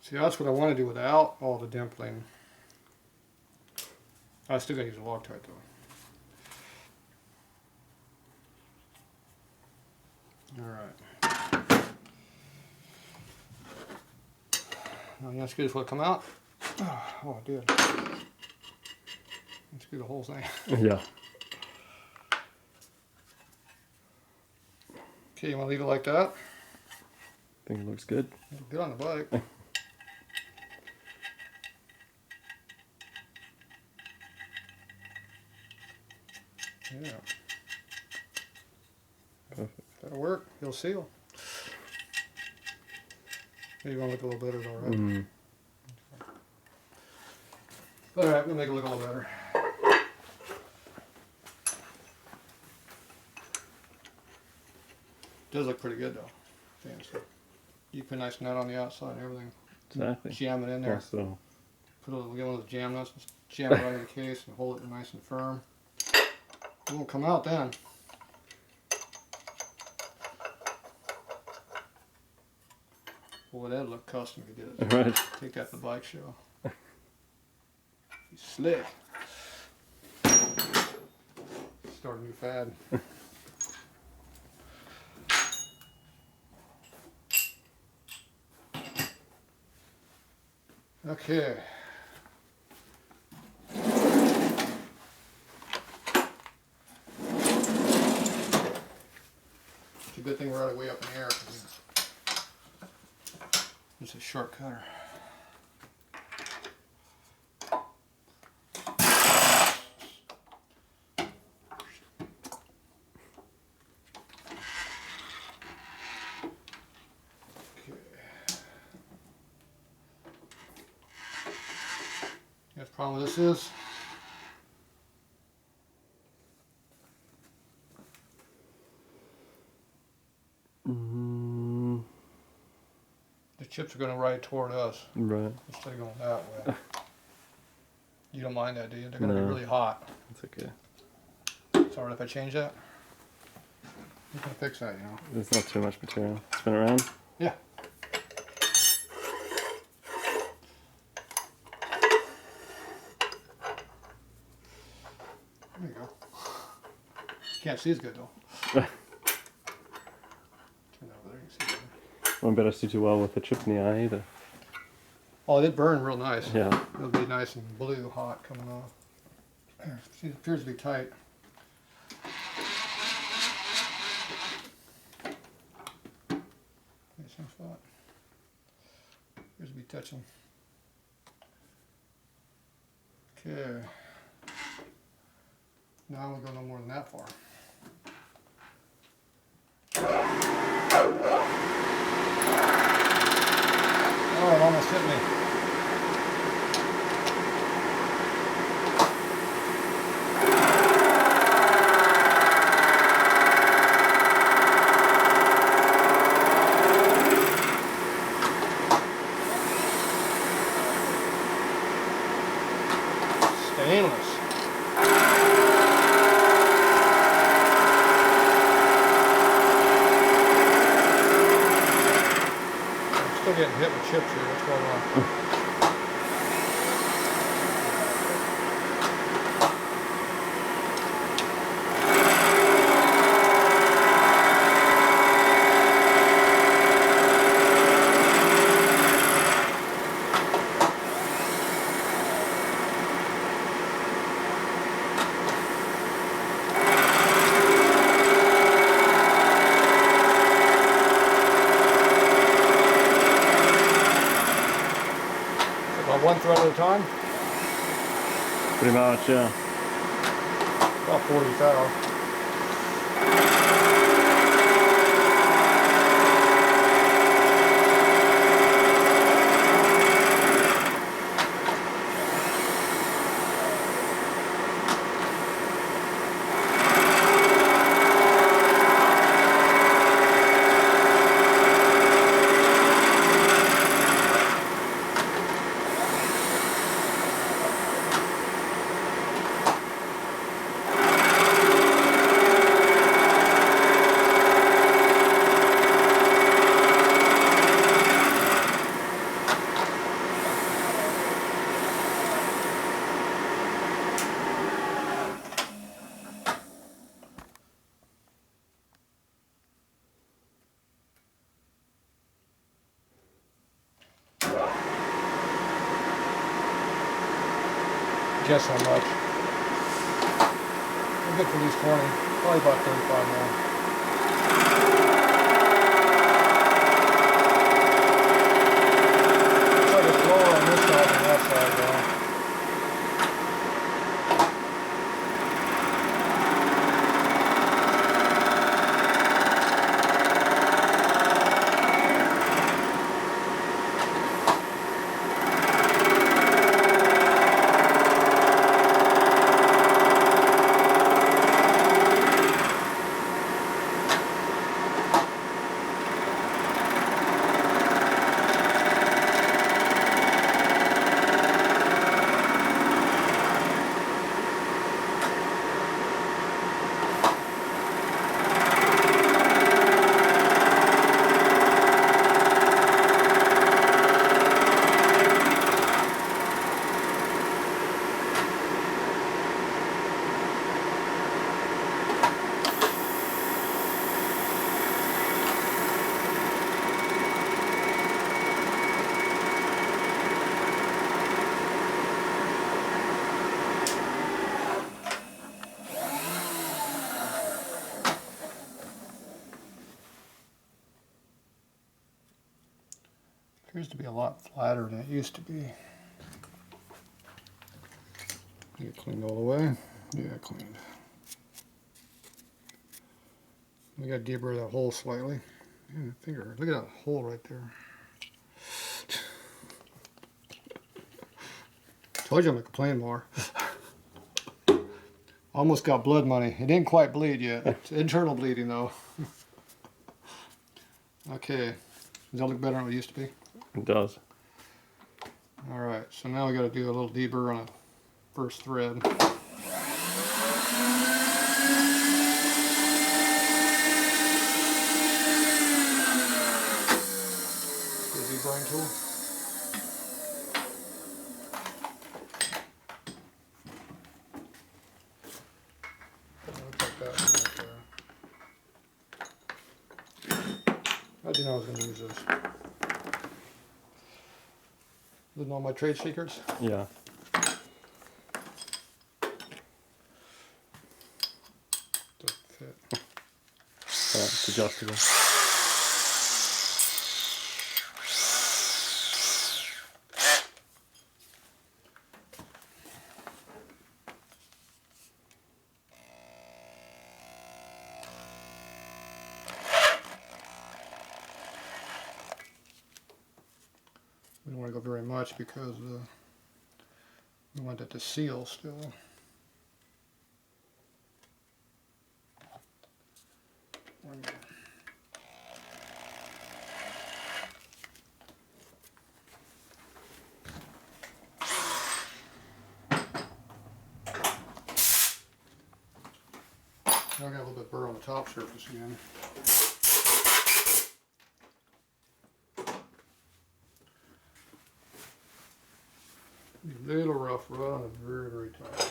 See, that's what I want to do without all the dimpling. I still gotta use a Loctite though. Alright. Now you unscrew this, will it come out? Oh, it did. Unscrew the whole thing. Yeah. Okay, you want to leave it like that? I think it looks good. It'll good on the bike. Yeah. Perfect. That'll work. He'll seal. Maybe it'll look a little better though, right? Mm-hmm. Alright, we'll make it look a little better. Does look pretty good though. Fancy. You put a nice nut on the outside and everything. Exactly. Jam it in there. Also, Put a little, get one of those jam nuts, and jam it right in the case and hold it nice and firm. It won't come out then. Boy, that'd look custom if you did it. right. Take that to the bike show. He's slick. Start a new fad. Okay. It's a good thing we're out of way up in the air. It's a short cutter. The problem with this is the chips are going to ride toward us Right. instead of going that way. You don't mind that, do you? They're going to be No. really hot. That's okay. It's alright if I change that? You can fix that, you know. There's not too much material. Spin it around. Yeah. There you go. Can't see as good though. Turn that over there, you can see better. Won't better see too well with the chip in the eye either. Oh, it burned real nice. Yeah. It'll be nice and blue, hot coming off. See, it appears to be tight. Some spot. Appears to be touching. Okay. Now we'll go no more than that far. Oh, it almost hit me. Stainless. I'm still getting hit with chips here. What's going on? One thread at a time? Pretty much, yeah. About 40 thou. Just how much. I'm good for at least 20. Probably about 35 more. It's like it's lower on this side than that side though. Appears to be a lot flatter than it used to be. Get it cleaned all the way. Yeah, cleaned. We got to deburr that hole slightly. Yeah, finger. Look at that hole right there. Told you I'm gonna complain more. Almost got blood money. It didn't quite bleed yet. It's internal bleeding though. Okay. Does that look better than it used to be? It does. Alright, so now we got to do a little deburr on a first thread. The deburring tool. Look like that right there. I didn't know I was going to use this. Didn't know my trade secrets. Yeah. Doesn't fit. It's adjustable. We don't want to go very much because we want it to seal still. One more. Now I got a little bit of burr on the top surface again. A little rough run and very, very tight.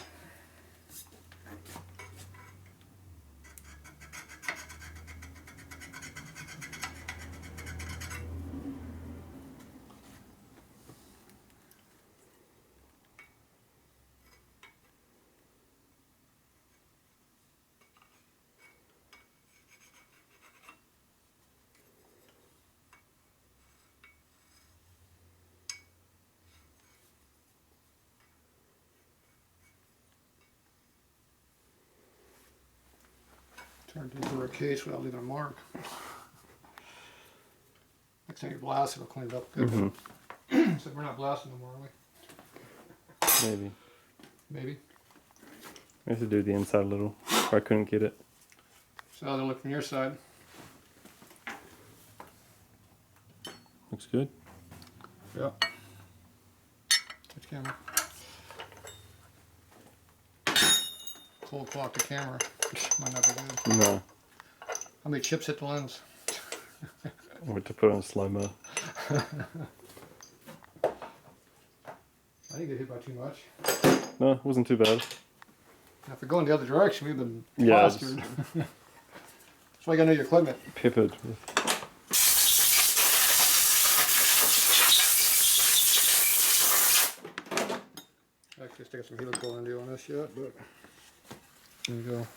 Trying to deburr a case without leaving a mark. Next time you blast, it'll clean it up good. Mm-hmm. So we're not blasting no more, are we? Maybe. Maybe. I have to do the inside a little. Or I couldn't get it. So how's it look from your side? Looks good. Yep. Touch camera. Cold clock the camera. Might not be good. No. How many chips hit the lens? Or to put on slow-mo. I didn't get hit by too much. No, it wasn't too bad. Now, if we're going the other direction, we've been Yeah, plastered. That's why you gotta know your equipment. Peppered with Actually, it's stick some helical into on this yet, but there you go.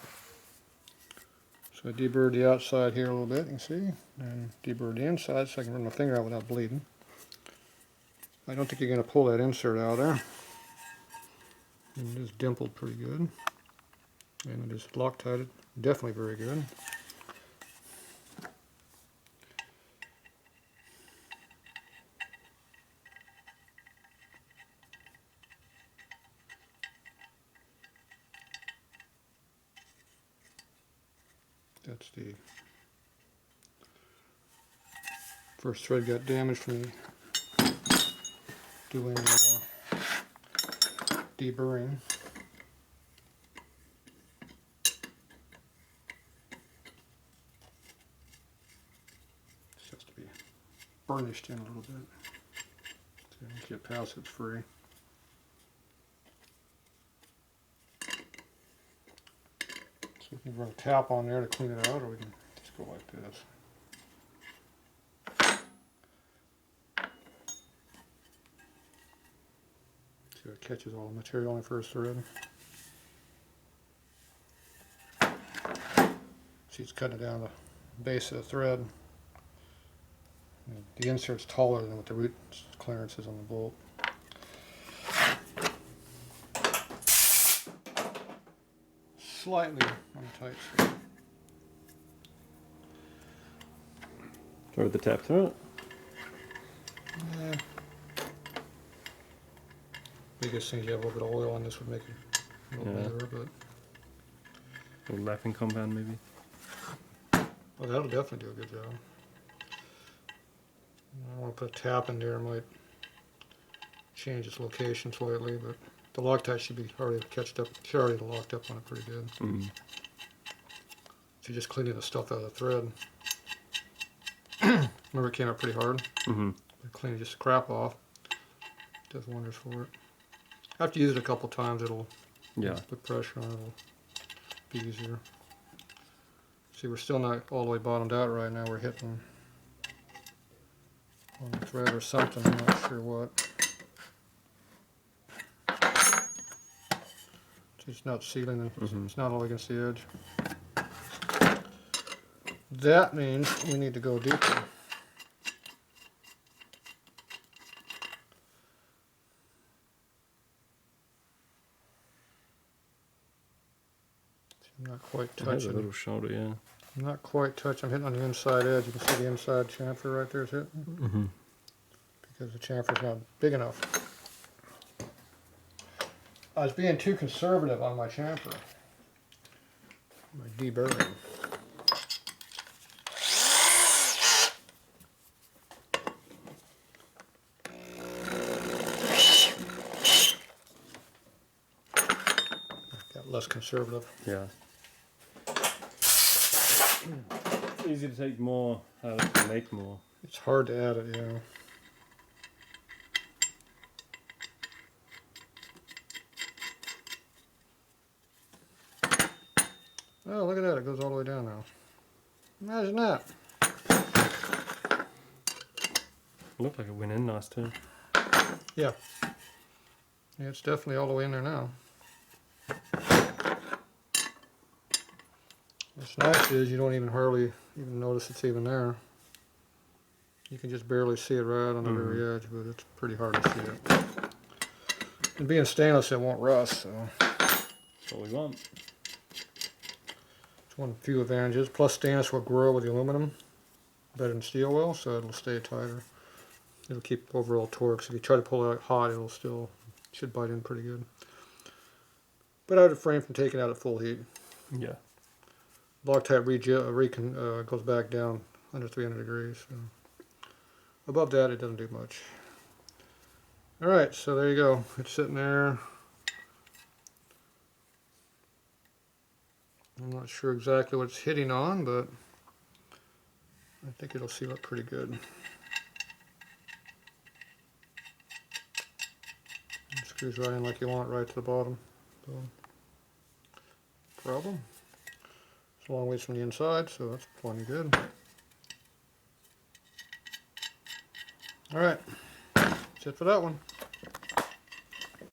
So I deburred the outside here a little bit, you can see, and deburred the inside so I can run my finger out without bleeding. I don't think you're going to pull that insert out of there. And it is dimpled pretty good. And it is Loctited, definitely very good. That's the first thread got damaged from doing deburring. This has to be burnished in a little bit. So once you get past it's free. So we can run a tap on there to clean it out, or we can just go like this. So it catches all the material on the first thread. See, it's cutting it down the base of the thread. And the insert's taller than what the root clearance is on the bolt. Slightly on the tight side. Start with the tap through it. Yeah. Biggest thing is you have a little bit of oil on this would make it a little better, but A little laughing compound maybe. well, that'll definitely do a good job. I want to put a tap in there, it might change its location slightly, but the Loctite should be already catched up, should already locked up on it pretty good. Mm-hmm. So you're just cleaning the stuff out of the thread. Remember, it came out pretty hard. Mm-hmm. Cleaning just the crap off does wonders for it. After you use it a couple times, it'll put pressure on it, it'll be easier. See, we're still not all the way bottomed out right now. We're hitting on the thread or something. I'm not sure what. It's not sealing, and it's not all against the edge. That means we need to go deeper. I'm not quite It has a touching. little shoulder, yeah. I'm not quite touching. I'm hitting on the inside edge. You can see the inside chamfer right there is hitting. Mm-hmm. Because the chamfer's not big enough. I was being too conservative on my chamfer. My deburring. Got less conservative. Yeah. It's easy to take more, harder to make more. It's hard to add it, yeah. Oh, look at that. It goes all the way down now. Imagine that. It looked like it went in nice too. Yeah. Yeah, it's definitely all the way in there now. What's nice is you don't even hardly even notice it's even there. You can just barely see it right on the very edge, but it's pretty hard to see it. And being stainless, it won't rust, so That's what we want. it's one of the few advantages. Plus, stainless will grow with the aluminum better than steel will, so it'll stay tighter. It'll keep overall torque. So if you try to pull it out hot, it'll still should bite in pretty good. But I would refrain from taking it out at full heat. Yeah. Loctite goes back down under 300 degrees. So above that, it doesn't do much. All right, so there you go. It's sitting there. I'm not sure exactly what it's hitting on, but I think it'll seal up pretty good. It screws right in like you want, right to the bottom. So, problem. It's a long ways from the inside, so that's plenty good. All right, that's it for that one.